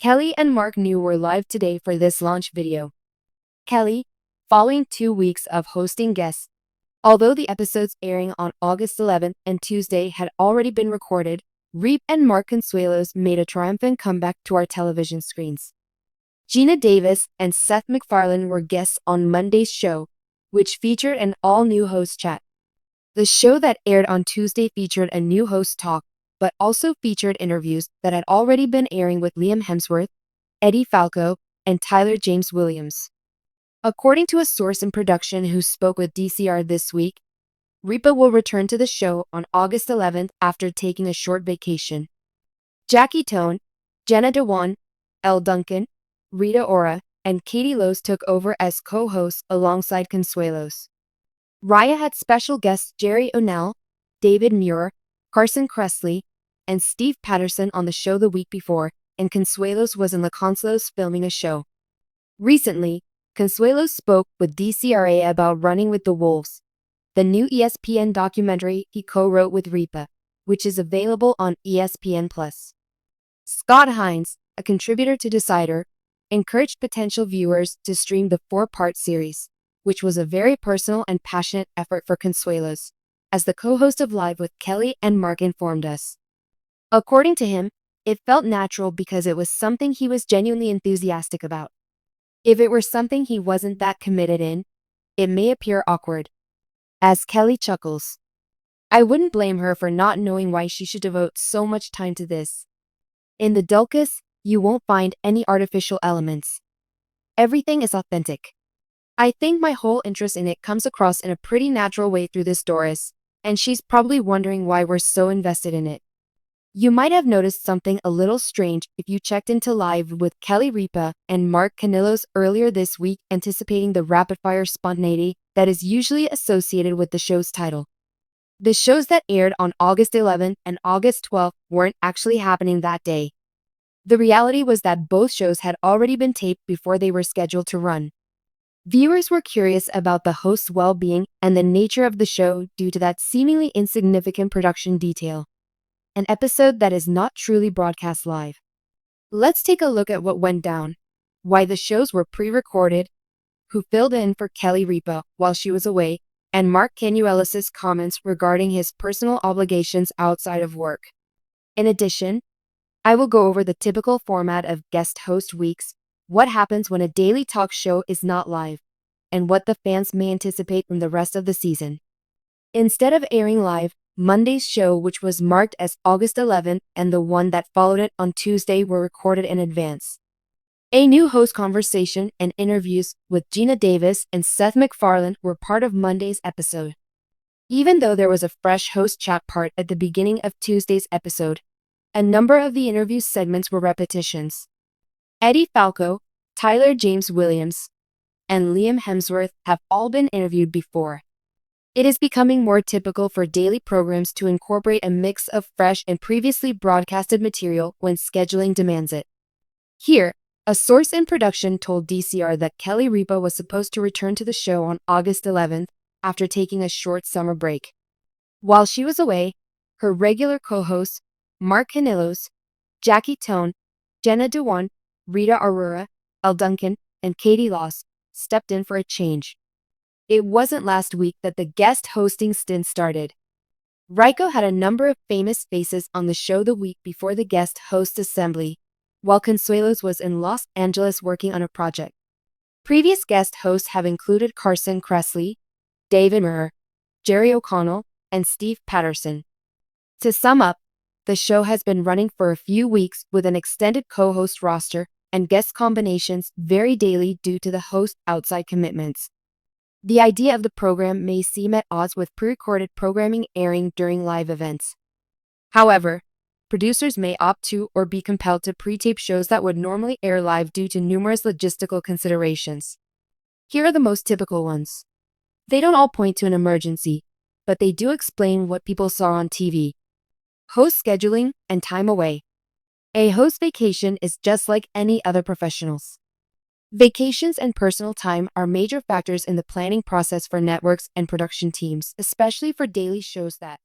Kelly and Mark New were live today for this launch video. Kelly, following 2 weeks of hosting guests. Although the episodes airing on August 11th and Tuesday had already been recorded, Reap and Mark Consuelos made a triumphant comeback to our television screens. Gina Davis and Seth MacFarlane were guests on Monday's show, which featured an all-new host chat. The show that aired on Tuesday featured a new host talk, but also featured interviews that had already been airing with Liam Hemsworth, Eddie Falco, and Tyler James Williams. According to a source in production who spoke with DCR this week, Ripa will return to the show on August 11th after taking a short vacation. Jackie Tone, Jenna Dewan, Elle Duncan, Rita Ora, and Katie Lowes took over as co-hosts alongside Consuelos. Raya had special guests Jerry O'Neill, David Muir, Carson Kressley, and Steve Patterson on the show the week before, and Consuelos was in the Consuelos filming a show. Recently, Consuelos spoke with DCRA about Running with the Wolves, the new ESPN documentary he co-wrote with Ripa, which is available on ESPN+. Scott Hines, a contributor to Decider, encouraged potential viewers to stream the 4-part series, which was a very personal and passionate effort for Consuelos, as the co-host of Live with Kelly and Mark informed us. According to him, it felt natural because it was something he was genuinely enthusiastic about. If it were something he wasn't that committed in, it may appear awkward. As Kelly chuckles, I wouldn't blame her for not knowing why she should devote so much time to this. In the Dulcus, you won't find any artificial elements. Everything is authentic. I think my whole interest in it comes across in a pretty natural way through this Doris, and she's probably wondering why we're so invested in it. You might have noticed something a little strange if you checked into Live with Kelly Ripa and Mark Consuelos earlier this week, anticipating the rapid-fire spontaneity that is usually associated with the show's title. The shows that aired on August 11th and August 12th weren't actually happening that day. The reality was that both shows had already been taped before they were scheduled to run. Viewers were curious about the host's well-being and the nature of the show due to that seemingly insignificant production detail. An episode that is not truly broadcast live. Let's take a look at what went down, why the shows were pre-recorded, who filled in for Kelly Ripa while she was away, and Mark Consuelos' comments regarding his personal obligations outside of work. In addition, I will go over the typical format of guest host weeks, what happens when a daily talk show is not live, and what the fans may anticipate from the rest of the season. Instead of airing live, Monday's show, which was marked as August 11th, and the one that followed it on Tuesday were recorded in advance. A new host conversation and interviews with Gina Davis and Seth MacFarlane were part of Monday's episode. Even though there was a fresh host chat part at the beginning of Tuesday's episode, a number of the interview segments were repetitions. Eddie Falco, Tyler James Williams, and Liam Hemsworth have all been interviewed before. It is becoming more typical for daily programs to incorporate a mix of fresh and previously broadcasted material when scheduling demands it. Here, a source in production told DCR that Kelly Ripa was supposed to return to the show on August 11th after taking a short summer break. While she was away, her regular co-hosts, Mark Consuelos, Jackie Tone, Jenna Dewan, Rita Aurora, Elle Duncan, and Katie Lowes stepped in for a change. It wasn't last week that the guest hosting stint started. Ryko had a number of famous faces on the show the week before the guest host assembly, while Consuelos was in Los Angeles working on a project. Previous guest hosts have included Carson Kressley, David Muir, Jerry O'Connell, and Steve Patterson. To sum up, the show has been running for a few weeks with an extended co-host roster, and guest combinations vary daily due to the host's outside commitments. The idea of the program may seem at odds with pre-recorded programming airing during live events. However, producers may opt to or be compelled to pre-tape shows that would normally air live due to numerous logistical considerations. Here are the most typical ones. They don't all point to an emergency, but they do explain what people saw on TV. Host scheduling and time away. A host vacation is just like any other professionals. Vacations and personal time are major factors in the planning process for networks and production teams, especially for daily shows that